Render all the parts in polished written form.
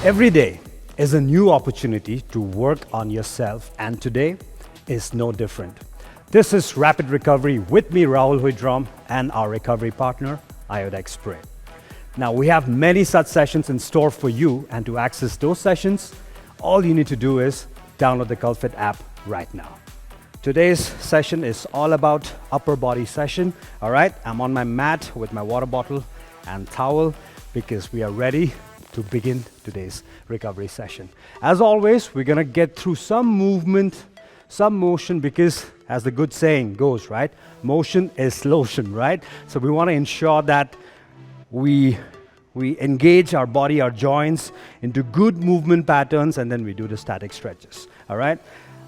Every day is a new opportunity to work on yourself, and today is no different. This is Rapid Recovery with me, Rahul Huidrom, and our recovery partner, Iodex Spray. Now, we have many such sessions in store for you, and to access those sessions, all you need to do is download the Cultfit app right now. Today's session is all about upper body session. All right, I'm on my mat with my water bottle and towel because we are ready to begin today's recovery session. As always, we're gonna get through some movement, some motion, because as the good saying goes, right? Motion is lotion, right? So we wanna ensure that we engage our body, our joints into good movement patterns, and then we do the static stretches, all right?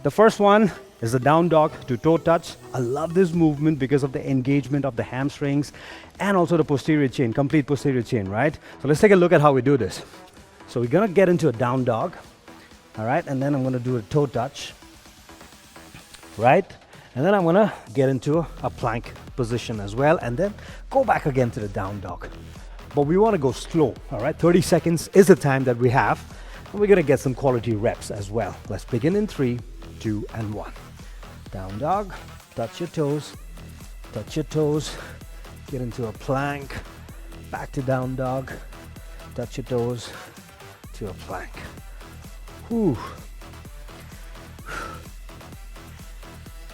The first one is the Downdog To Toe Touch. I love this movement because of the engagement of the hamstrings and also the posterior chain, complete posterior chain, right? So let's take a look at how we do this. So we're gonna get into a down dog, all right? And then I'm gonna do a toe touch, right? And then I'm gonna get into a plank position as well, and then go back again to the down dog. But we wanna go slow, all right? 30 seconds is the time that we have, and we're gonna get some quality reps as well. Let's begin in 3, 2, and 1. Down dog, touch your toes, get into a plank, back to down dog, touch your toes, to a plank. Whew.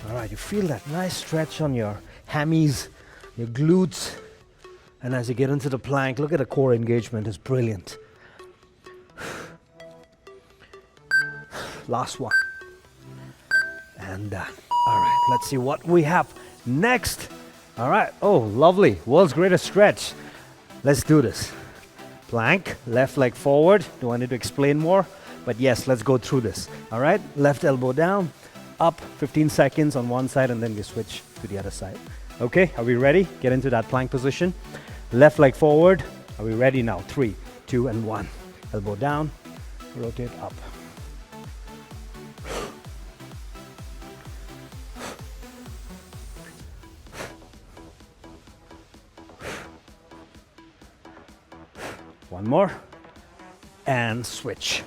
All right, you feel that nice stretch on your hammies, your glutes, and as you get into the plank, look at the core engagement, it's brilliant. Last one. And done. All right, let's see what we have next. All right, oh, lovely, world's greatest stretch. Let's do this. Plank, left leg forward. Do I need to explain more? But yes, let's go through this. All right, left elbow down, up 15 seconds on one side, and then we switch to the other side. Okay, are we ready? Get into that plank position. Left leg forward. Are we ready now? 3, 2, and 1. Elbow down, rotate up. One more, and switch.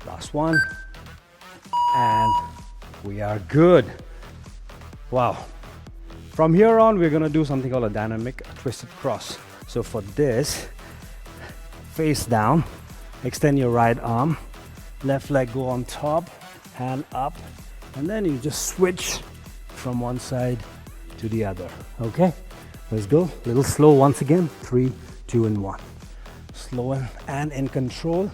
Last one, and we are good. Wow. From here on, we're gonna do something called a dynamic twisted cross. So for this, face down, extend your right arm, left leg go on top, hand up, and then you just switch from one side to the other. Okay, let's go. A little slow once again. 3, 2, and 1. Slow and in control.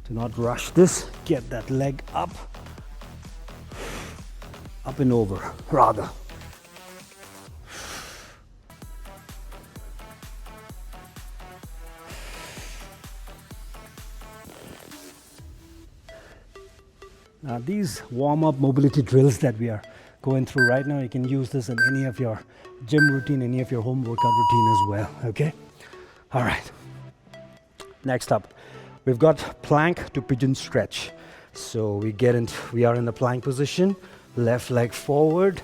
Do not rush this. Get that leg up and over, rather. Now these warm-up mobility drills that we are going through right now, you can use this in any of your gym routine, any of your home workout routine as well, okay? All right. Next up, we've got plank to pigeon stretch. So we are in the plank position, left leg forward,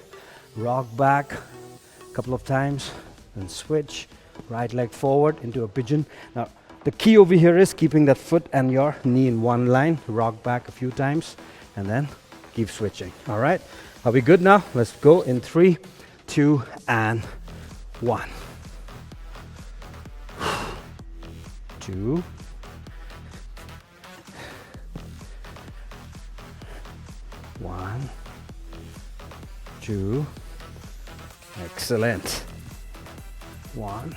rock back a couple of times, and switch, right leg forward into a pigeon. Now, the key over here is keeping that foot and your knee in one line, rock back a few times, and then keep switching. All right, are we good now? Let's go in 3, 2, and 1. 2. 1, 2. Excellent. 1,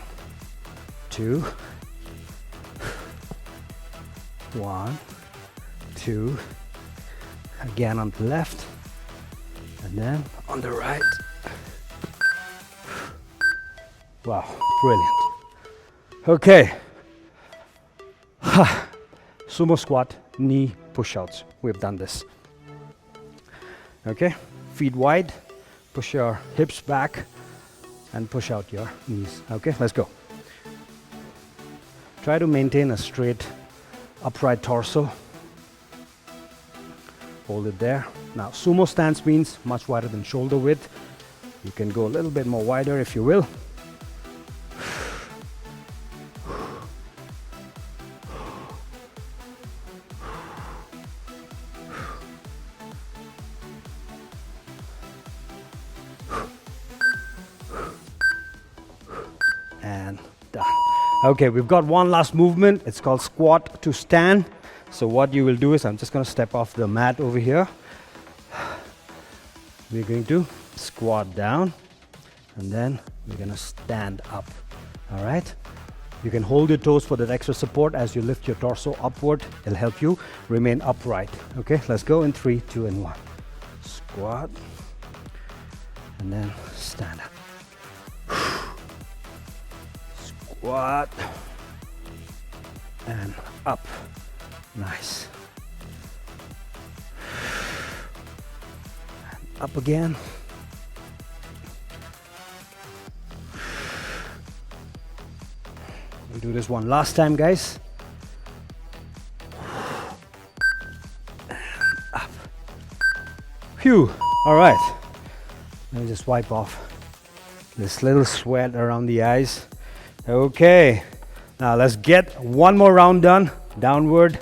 2. 1, 2. Again on the left, and then on the right. Wow, brilliant. Okay. Sumo squat, knee push-outs. We've done this. Okay, feet wide, push your hips back, and push out your knees. Okay, let's go. Try to maintain a straight, upright torso. Hold it there. Now, sumo stance means much wider than shoulder width. You can go a little bit more wider if you will. And done. Okay, we've got one last movement. It's called squat to stand. So what you will do is, I'm just going to step off the mat over here. We're going to squat down and then we're going to stand up. All right. You can hold your toes for that extra support as you lift your torso upward. It'll help you remain upright. Okay, let's go in 3, 2, and 1. Squat and then stand up. Squat and up. Nice. And up again. We'll do this one last time, guys. And up. Phew. All right. Let me just wipe off this little sweat around the eyes. Okay. Now let's get one more round done. Downward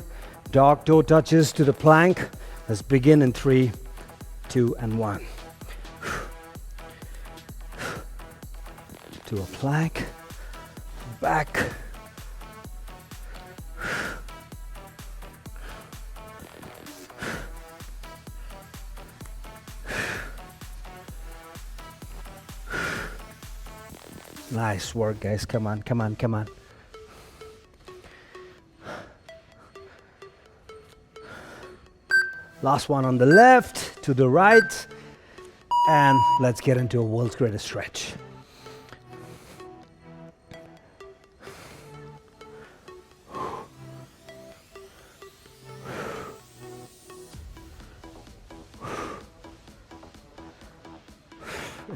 dog toe touches to the plank. Let's begin in 3, 2, and 1. To a plank. Back. Nice work, guys. Come on, come on, come on. Last one on the left, to the right. And let's get into a world's greatest stretch.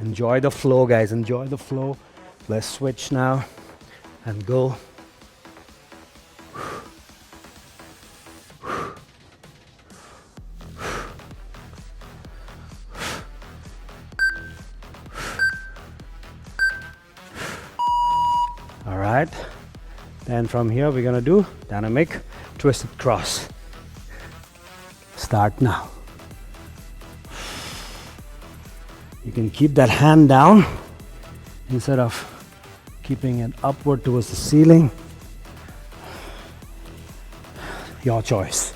Enjoy the flow, guys. Enjoy the flow. Let's switch now and go. All right. Then from here we're gonna do dynamic twisted cross. Start now. You can keep that hand down instead of keeping it upward towards the ceiling. Your choice.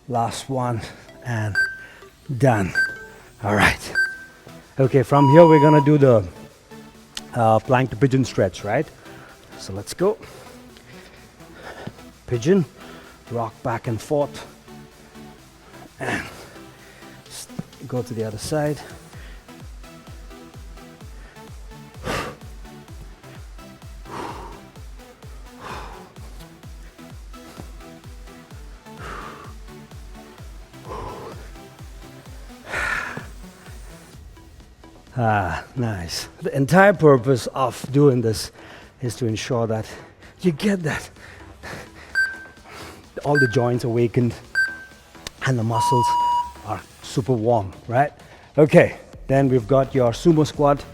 Last one and done. All right. Okay, from here we're gonna do the plank to pigeon stretch, right? So let's go. Pigeon, rock back and forth, and go to the other side. Ah, nice. The entire purpose of doing this is to ensure that you get that all the joints awakened and the muscles are super warm, right? Okay, then we've got your sumo squat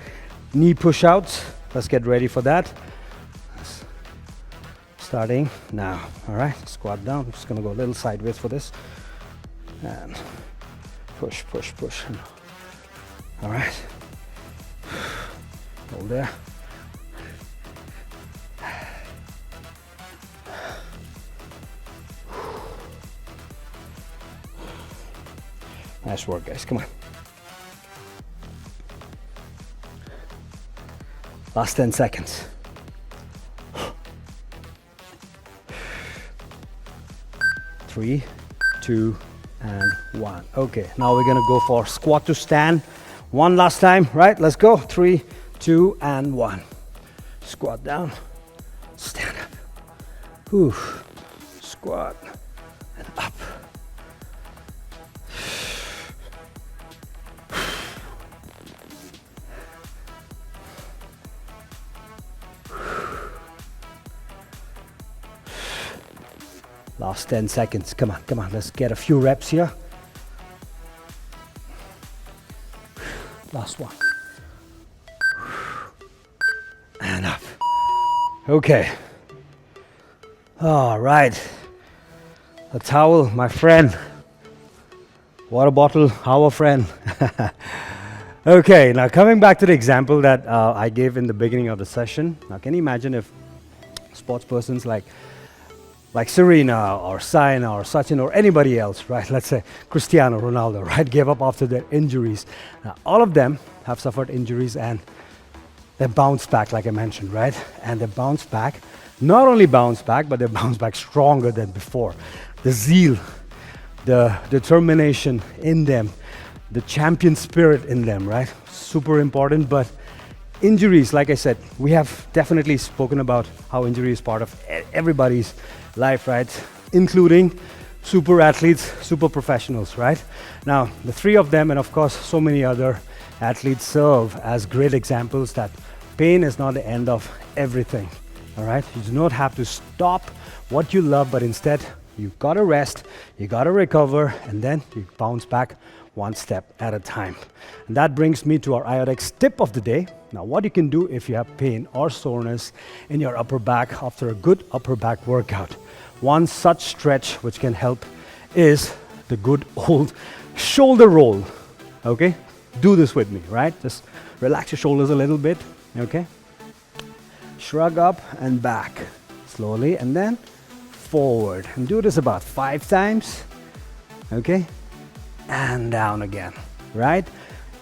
knee push-outs. Let's get ready for that. Starting now. All right, squat down. I'm just gonna go a little sideways for this. And push, push, push. All right. Hold there. Nice work, guys. Come on. Last 10 seconds. Three, 2, and 1. Okay, now we're gonna go for squat to stand. One last time, right? Let's go. 3, 2, and 1. Squat down, stand up. Whew. Squat and up. Last 10 seconds. Come on, come on. Let's get a few reps here. Last one. And up. Okay. All right. A towel, my friend. Water bottle, our friend. Okay, now coming back to the example that I gave in the beginning of the session. Now, can you imagine if sports persons like Serena or Saina or Sachin or anybody else, right? Let's say Cristiano Ronaldo, right? Gave up after their injuries. Now, all of them have suffered injuries and they bounce back, like I mentioned, right? And they bounce back, not only bounce back, but they bounce back stronger than before. The zeal, the determination in them, the champion spirit in them, right? Super important. But injuries, like I said, we have definitely spoken about how injury is part of everybody's life, right? Including super athletes, super professionals, right? Now, the three of them, and of course, so many other athletes serve as great examples that pain is not the end of everything, all right? You do not have to stop what you love, but instead, you gotta rest, you gotta recover, and then you bounce back one step at a time. And that brings me to our IODEX tip of the day. Now, what you can do if you have pain or soreness in your upper back after a good upper back workout. One such stretch which can help is the good old shoulder roll, okay? Do this with me, right? Just relax your shoulders a little bit, okay? Shrug up and back slowly, and then forward. And do this about 5 times, okay? And down again, right?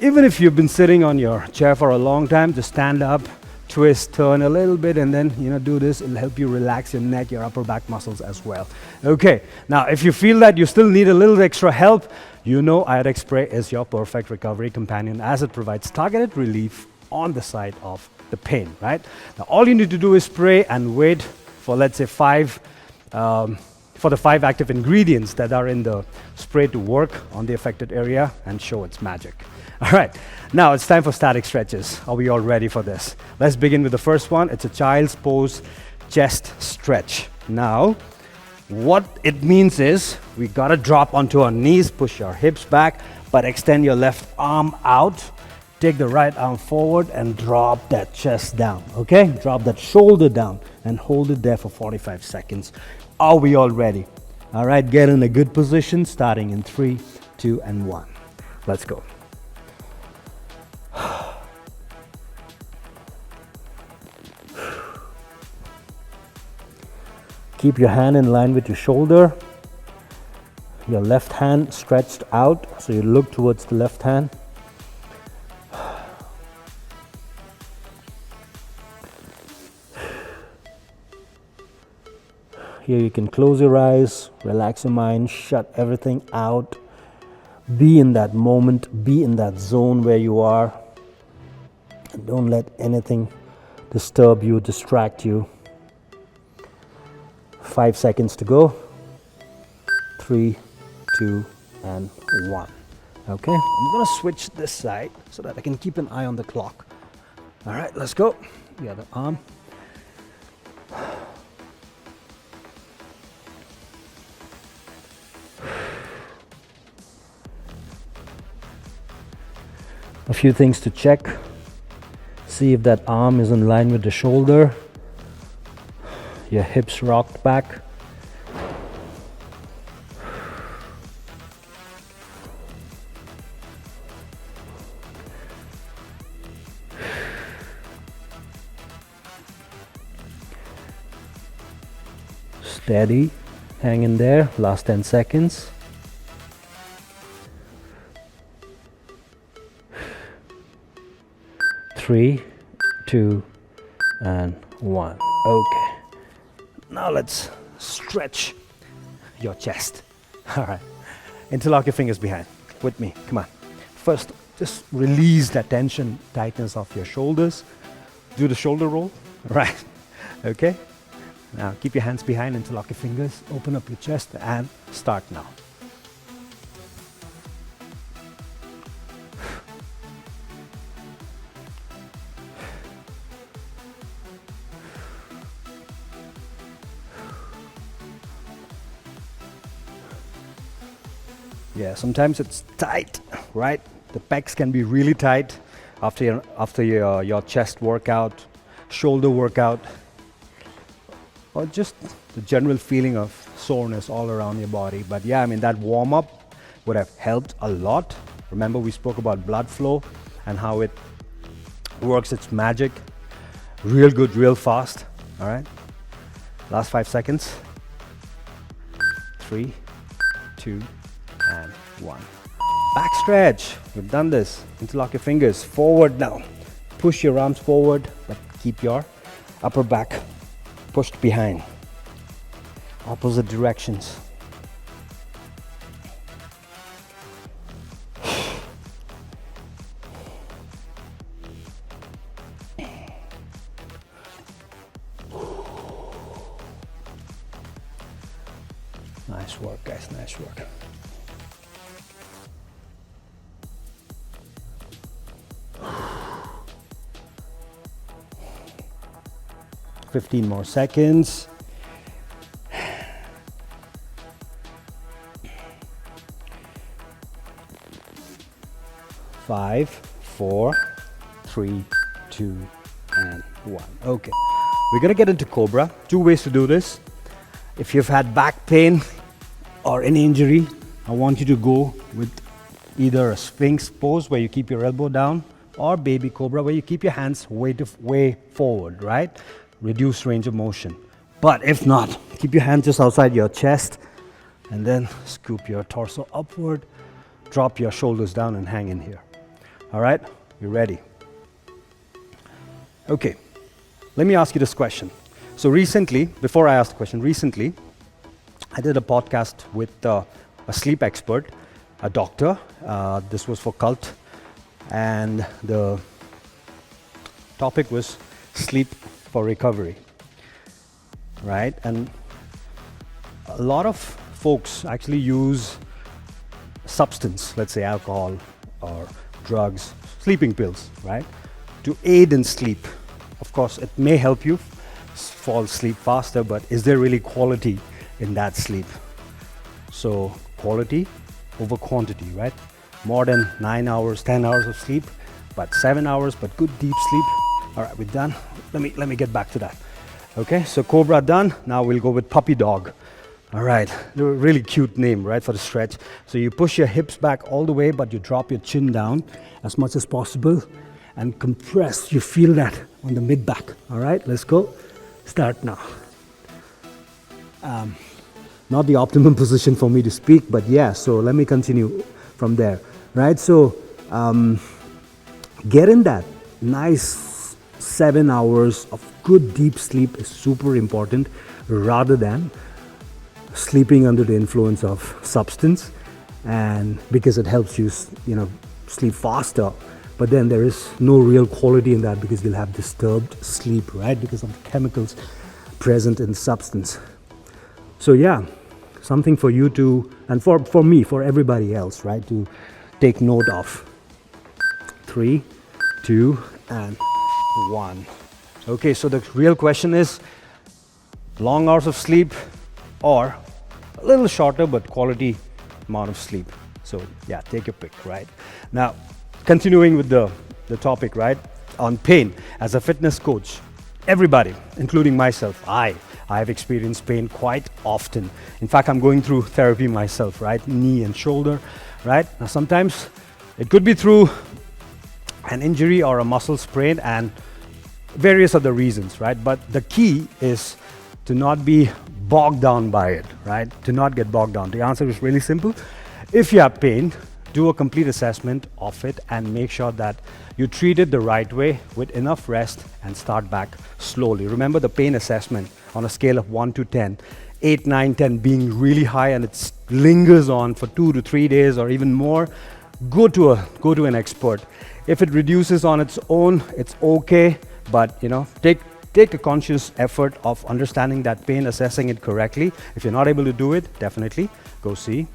Even if you've been sitting on your chair for a long time, just stand up, twist, turn a little bit, and then, do this. It'll help you relax your neck, your upper back muscles as well. Okay, now if you feel that you still need a little extra help, IODEX Spray is your perfect recovery companion as it provides targeted relief on the side of the pain, right? Now all you need to do is spray and wait for, let's say, for the 5 active ingredients that are in the spray to work on the affected area and show its magic. All right, now it's time for static stretches. Are we all ready for this? Let's begin with the first one. It's a child's pose chest stretch. Now, what it means is we gotta drop onto our knees, push our hips back, but extend your left arm out. Take the right arm forward and drop that chest down, okay? Drop that shoulder down and hold it there for 45 seconds. Are we all ready? All right, get in a good position, starting in 3, 2, and 1. Let's go. Keep your hand in line with your shoulder. Your left hand stretched out, so you look towards the left hand. Here you can close your eyes, relax your mind, shut everything out. Be in that moment, be in that zone where you are. And don't let anything disturb you, distract you. 5 seconds to go. 3, 2, and 1. Okay, I'm gonna switch this side so that I can keep an eye on the clock. All right, let's go. The other arm. A few things to check. See if that arm is in line with the shoulder. Your hips rocked back. Steady, hang in there, last 10 seconds. Three, 2, and 1. Okay. Now let's stretch your chest. All right. Interlock your fingers behind. With me. Come on. First, just release that tension, tightness of your shoulders. Do the shoulder roll. Right. Okay. Now keep your hands behind, interlock your fingers, open up your chest, and start now. Yeah, sometimes it's tight, right? The pecs can be really tight after your chest workout, shoulder workout, or just the general feeling of soreness all around your body. But yeah, I mean, that warm up would have helped a lot. Remember, we spoke about blood flow and how it works its magic. Real good, real fast. All right. Last 5 seconds. 3, 2, and 1. Back stretch. We've done this. Interlock your fingers. Forward now. Push your arms forward, but keep your upper back pushed behind. Opposite directions. Nice work, guys. Nice work. Fifteen more seconds. 5, 4, 3, 2, and 1. Okay, we're gonna get into Cobra. 2 ways to do this. If you've had back pain or any injury, I want you to go with either a Sphinx pose where you keep your elbow down, or Baby Cobra where you keep your hands way forward, right? Reduce range of motion. But if not, keep your hands just outside your chest and then scoop your torso upward, drop your shoulders down and hang in here. All right, you ready? Okay, let me ask you this question. So recently, before I ask the question, recently I did a podcast with a sleep expert, a doctor. This was for Cult, and the topic was sleep for recovery, right? And a lot of folks actually use substance, let's say alcohol or drugs, sleeping pills, right, to aid in sleep. Of course, it may help you fall asleep faster, but is there really quality in that sleep? So quality over quantity, right? More than 9 hours, 10 hours of sleep, but 7 hours, but good deep sleep. All right, we're done. Let me get back to that. Okay, so Cobra done. Now we'll go with Puppy Dog. All right, really cute name, right, for the stretch. So you push your hips back all the way, but you drop your chin down as much as possible and compress. You feel that on the mid back. All right, let's go. Start now. Not the optimum position for me to speak, but yeah, so let me continue from there, right? So getting that nice 7 hours of good deep sleep is super important, rather than sleeping under the influence of substance, and because it helps you, sleep faster, but then there is no real quality in that because you'll have disturbed sleep, right, because of the chemicals present in substance. So yeah, something for you to, and for me, for everybody else, right, to take note of. 3, 2, and 1. Okay, so the real question is, long hours of sleep or a little shorter but quality amount of sleep? So yeah, take your pick, right? Now, continuing with the topic, right, on pain. As a fitness coach, everybody, including myself, I have experienced pain quite often. In fact, I'm going through therapy myself, right? Knee and shoulder, right? Now, sometimes it could be through an injury or a muscle sprain and various other reasons, right? But the key is to not be bogged down by it, right? To not get bogged down. The answer is really simple. If you have pain, do a complete assessment of it and make sure that you treat it the right way with enough rest and start back slowly. Remember the pain assessment on a scale of 1 to 10, 8, 9, 10 being really high and it lingers on for 2 to 3 days or even more. Go to an expert. If it reduces on its own, it's okay, but take a conscious effort of understanding that pain, assessing it correctly. If you're not able to do it, definitely go see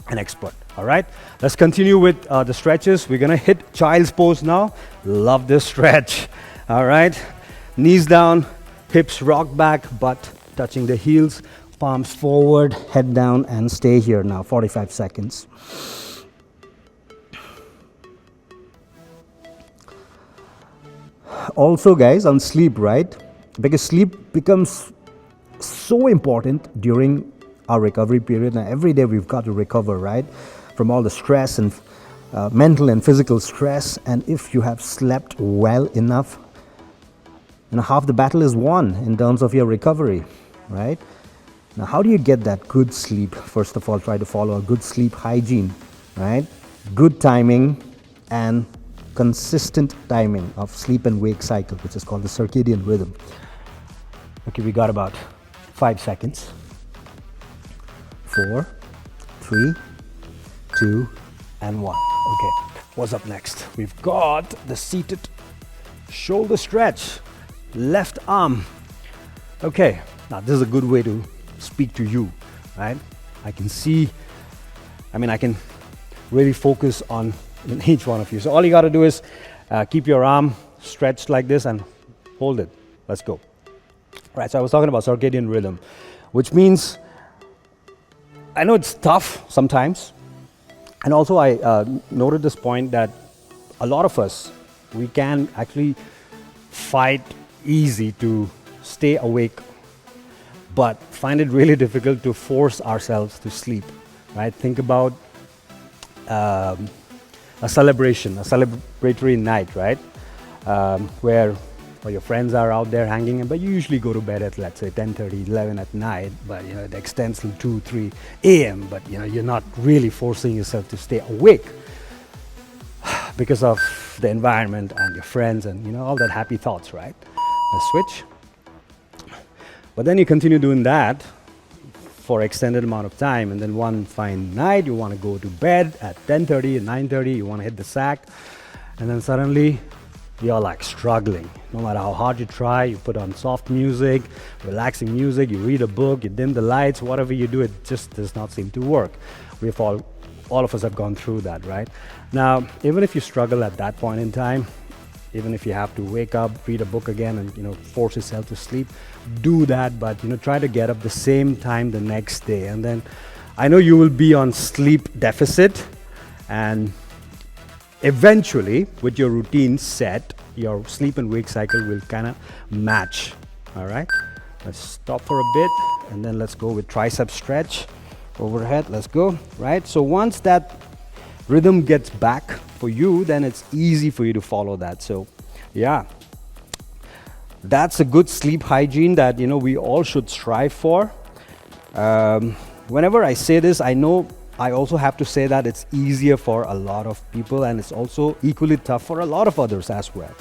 an expert. All right, let's continue with the stretches. We're gonna hit child's pose now. Love this stretch. All right, knees down, hips rock back, butt touching the heels. Palms forward, head down, and stay here now, 45 seconds. Also, guys, on sleep, right? Because sleep becomes so important during our recovery period. Now, every day we've got to recover, right? From all the stress and mental and physical stress. And if you have slept well enough, half the battle is won in terms of your recovery, right? Now, how do you get that good sleep? First of all, try to follow a good sleep hygiene, right? Good timing and consistent timing of sleep and wake cycle, which is called the circadian rhythm. Okay, we got about 5 seconds. 4, 3, 2, and 1. Okay, what's up next? We've got the seated shoulder stretch, left arm. Okay, now this is a good way to speak to you, right? I can really focus on each one of you. So all you got to do is keep your arm stretched like this and hold it. Let's go. Right, so I was talking about circadian rhythm, which means I know it's tough sometimes. And also I noted this point that a lot of us, we can actually fight easy to stay awake, but find it really difficult to force ourselves to sleep, right? Think about a celebratory night, right? Where your friends are out there hanging, but you usually go to bed at, let's say, 10:30, 11 at night, but it extends till 2, 3 a.m., but you're not really forcing yourself to stay awake because of the environment and your friends and all that happy thoughts, right? Let's switch. But then you continue doing that for extended amount of time, and then one fine night you want to go to bed at 10:30 and 9:30, you want to hit the sack, and then suddenly you're like struggling. No matter how hard you try, you put on soft music, relaxing music, you read a book, you dim the lights, whatever you do, it just does not seem to work. All of us have gone through that, right? Now, even if you struggle at that point in time, even if you have to wake up, read a book again, and force yourself to sleep, do that. But try to get up the same time the next day, and then I know you will be on sleep deficit, and eventually, with your routine set, your sleep and wake cycle will kind of match. All right. Let's stop for a bit, and then let's go with tricep stretch overhead. Let's go. Right. So once that rhythm gets back for you, then it's easy for you to follow that. So yeah, that's a good sleep hygiene that we all should strive for. Whenever I say this, I know I also have to say that it's easier for a lot of people, and it's also equally tough for a lot of others as well.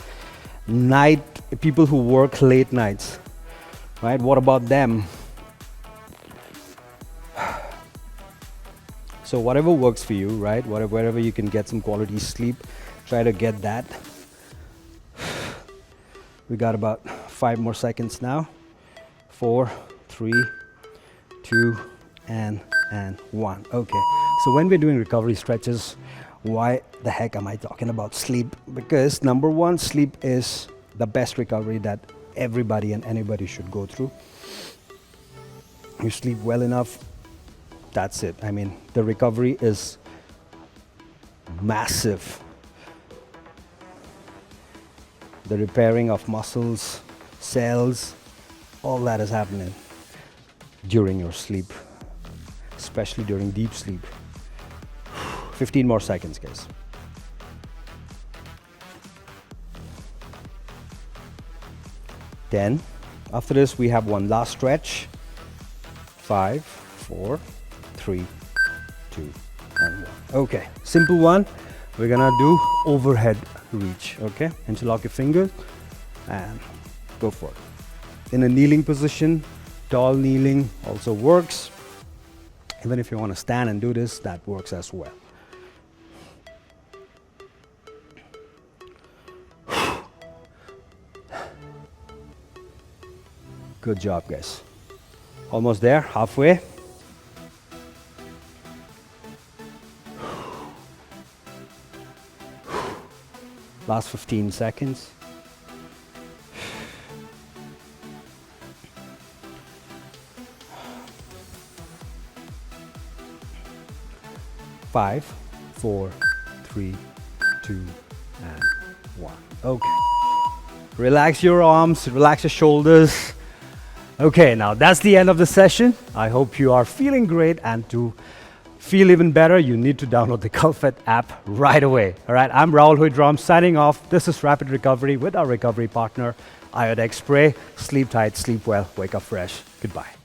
People who work late nights, right? What about them? So whatever works for you, right? Wherever you can get some quality sleep, try to get that. We got about 5 more seconds now. 4, 3, 2, and 1. Okay. So when we're doing recovery stretches, why the heck am I talking about sleep? Because number one, sleep is the best recovery that everybody and anybody should go through. You sleep well enough, that's it. The recovery is massive. The repairing of muscles, cells, all that is happening during your sleep, especially during deep sleep. 15 more seconds, guys. Then, after this, we have one last stretch. 5, 4, 3, 2, and 1. Okay, simple one. We're gonna do overhead reach. Okay, interlock your fingers and go for it. In a kneeling position, tall kneeling also works. Even if you want to stand and do this, that works as well. Good job, guys. Almost there, halfway. Last 15 seconds. 5, 4, 3, 2, and 1. Okay. Relax your arms, relax your shoulders. Okay, now that's the end of the session. I hope you are feeling great, and to feel even better, you need to download the Cultfit app right away. All right, I'm Rahul Huidram signing off. This is Rapid Recovery with our recovery partner, Iodex Spray. Sleep tight, sleep well, wake up fresh. Goodbye.